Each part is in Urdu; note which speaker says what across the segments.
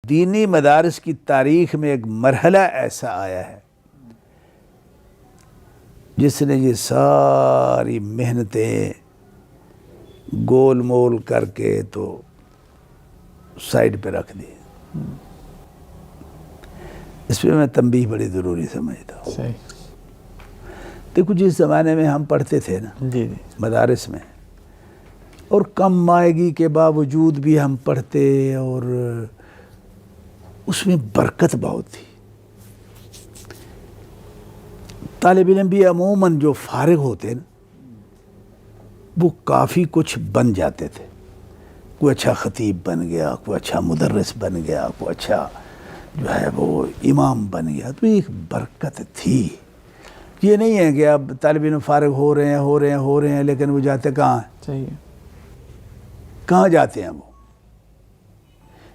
Speaker 1: دینی مدارس کی تاریخ میں ایک مرحلہ ایسا آیا ہے جس نے یہ ساری محنتیں گول مول کر کے تو سائڈ پہ رکھ دی. اس پہ میں تنبیہ بڑی ضروری سمجھتا ہوں.
Speaker 2: صحیح.
Speaker 1: دیکھو جس زمانے میں ہم پڑھتے تھے نا
Speaker 2: جی جی
Speaker 1: مدارس میں، اور کم مائگی کے باوجود بھی ہم پڑھتے، اور اس میں برکت بہت تھی. طالب علم بھی عموماً جو فارغ ہوتے نا وہ کافی کچھ بن جاتے تھے. کوئی اچھا خطیب بن گیا، کوئی اچھا مدرس بن گیا، کوئی اچھا جو ہے وہ امام بن گیا. تو ایک برکت تھی. یہ نہیں ہے کہ اب طالب علم فارغ ہو رہے ہیں لیکن وہ جاتے کہاں ہیں؟
Speaker 2: صحیح ہے.
Speaker 1: کہاں جاتے ہیں وہ؟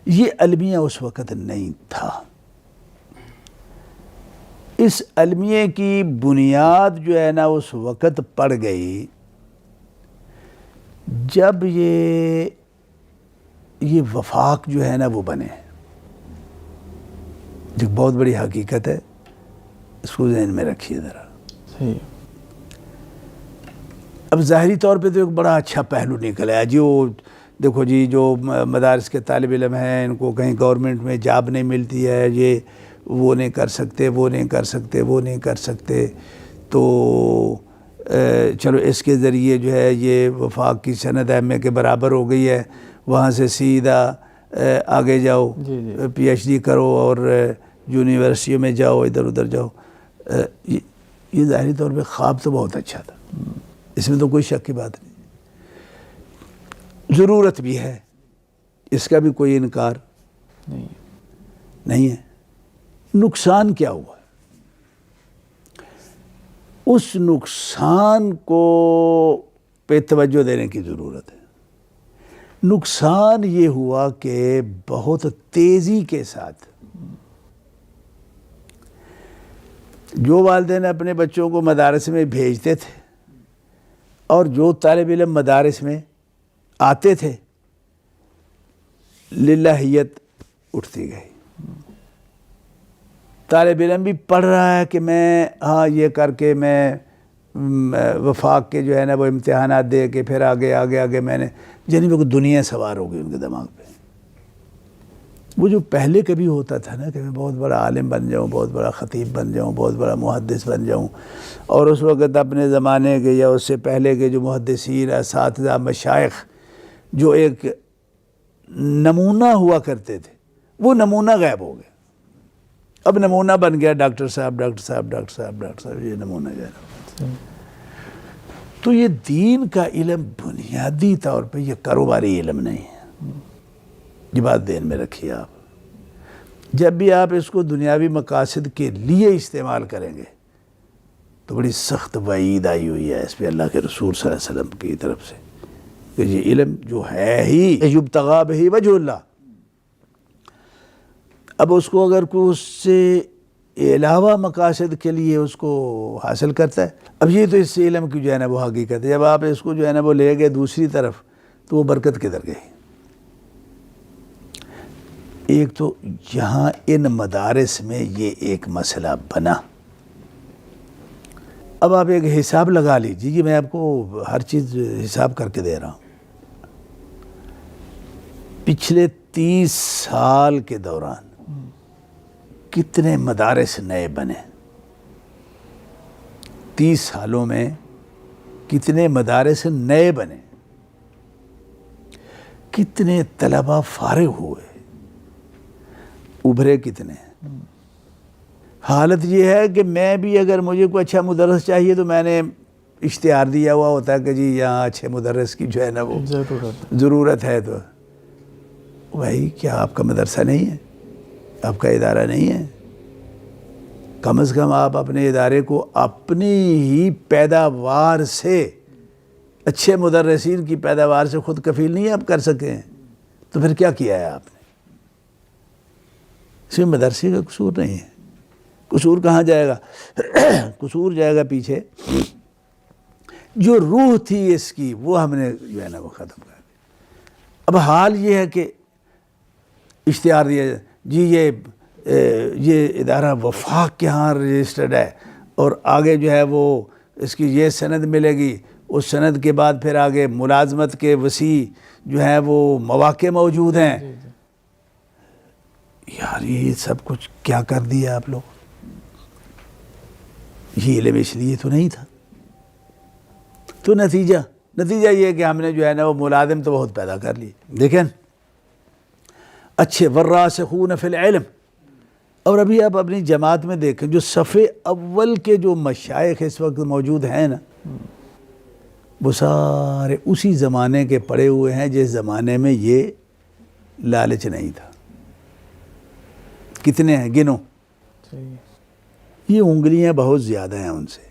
Speaker 1: یہ المیہ اس وقت نہیں تھا. اس المیہ کی بنیاد جو ہے نا اس وقت پڑ گئی جب یہ وفاق جو ہے نا وہ بنے. جو بہت بڑی حقیقت ہے، اس کو ذہن میں رکھیے ذرا.
Speaker 2: صحیح.
Speaker 1: اب ظاہری طور پہ تو ایک بڑا اچھا پہلو نکل آیا جی. وہ دیکھو جی جو مدارس کے طالب علم ہیں ان کو کہیں گورنمنٹ میں جاب نہیں ملتی ہے، یہ وہ نہیں کر سکتے. تو چلو اس کے ذریعے جو ہے یہ وفاق کی سند ایم اے کے برابر ہو گئی ہے، وہاں سے سیدھا آگے جاؤ، پی ایچ ڈی کرو اور یونیورسٹیوں میں جاؤ، ادھر ادھر جاؤ. یہ ظاہری طور پہ خواب تو بہت اچھا تھا، اس میں تو کوئی شک کی بات نہیں. ضرورت بھی ہے، اس کا بھی کوئی انکار نہیں ہے. نقصان کیا ہوا؟ اس نقصان کو پہ توجہ دینے کی ضرورت ہے. نقصان یہ ہوا کہ بہت تیزی کے ساتھ جو والدین اپنے بچوں کو مدارس میں بھیجتے تھے اور جو طالب علم مدارس میں آتے تھے، للہیت اٹھتی گئی. طالب علم بھی پڑھ رہا ہے کہ میں یہ کر کے میں وفاق کے جو ہے نا وہ امتحانات دے کے پھر آگے میں نے یعنی وہ دنیا سوار ہو گئی ان کے دماغ پہ. وہ جو پہلے کبھی ہوتا تھا نا کہ میں بہت بڑا عالم بن جاؤں، بہت بڑا خطیب بن جاؤں، بہت بڑا محدث بن جاؤں، اور اس وقت اپنے زمانے کے یا اس سے پہلے کے جو محدثین، اساتذہ، مشائخ جو ایک نمونہ ہوا کرتے تھے وہ نمونہ غائب ہو گیا. اب نمونہ بن گیا ڈاکٹر صاحب، یہ نمونہ جو ہے. تو یہ دین کا علم بنیادی طور پہ یہ کاروباری علم نہیں ہے. یہ بات ذہن میں رکھیے آپ. جب بھی آپ اس کو دنیاوی مقاصد کے لیے استعمال کریں گے تو بڑی سخت وعید آئی ہوئی ہے اس پہ اللہ کے رسول صلی اللہ علیہ وسلم کی طرف سے کہ یہ علم جو ہے ہی یبتغی بہ وجہ اللہ. اب اس کو اگر کوئی اس سے علاوہ مقاصد کے لیے اس کو حاصل کرتا ہے، اب یہ تو اس علم کی جو ہے نا وہ حقیقت ہے. جب آپ اس کو جو ہے نا وہ لے گئے دوسری طرف تو وہ برکت کدھر گئی؟ ایک تو یہاں ان مدارس میں یہ ایک مسئلہ بنا. اب آپ ایک حساب لگا لیجیے، یہ میں آپ کو ہر چیز حساب کر کے دے رہا ہوں. پچھلے 30 سال کے دوران کتنے مدارس نئے بنے؟ 30 سالوں میں کتنے مدارس نئے بنے؟ کتنے طلبہ فارغ ہوئے؟ ابھرے کتنے؟ حالت یہ ہے کہ میں بھی اگر مجھے کوئی اچھا مدرس چاہیے تو میں نے اشتہار دیا ہوا ہوتا ہے کہ جی یہاں اچھے مدرس کی جو ہے نا وہ ضرورت ہے. تو بھائی کیا آپ کا مدرسہ نہیں ہے؟ آپ کا ادارہ نہیں ہے؟ کم از کم آپ اپنے ادارے کو اپنی ہی پیداوار سے، اچھے مدرسین کی پیداوار سے خود کفیل نہیں آپ کر سکیں تو پھر کیا کیا ہے آپ نے؟ اس میں مدرسے کا قصور نہیں ہے. قصور کہاں جائے گا؟ قصور جائے گا پیچھے. جو روح تھی اس کی وہ ہم نے جو ہے نا وہ ختم کر دی. اب حال یہ ہے کہ اشتہار دیا جی یہ ادارہ وفاق کے ہاں رجسٹرڈ ہے اور آگے جو ہے وہ اس کی یہ سند ملے گی، اس سند کے بعد پھر آگے ملازمت کے وسیع جو ہے وہ مواقع موجود ہیں. یار یہ سب کچھ کیا کر دیا آپ لوگ؟ یہ علم اس لیے تو نہیں تھا. تو نتیجہ یہ کہ ہم نے جو ہے نا وہ ملازم تو بہت پیدا کر لی. دیکھیں اچھے والراسخون فی العلم. اور ابھی آپ اپنی جماعت میں دیکھیں جو صف اول کے جو مشائخ اس وقت موجود ہیں نا، وہ سارے اسی زمانے کے پڑے ہوئے ہیں جس زمانے میں یہ لالچ نہیں تھا. کتنے ہیں گنو؟ یہ انگلیاں بہت زیادہ ہیں ان سے.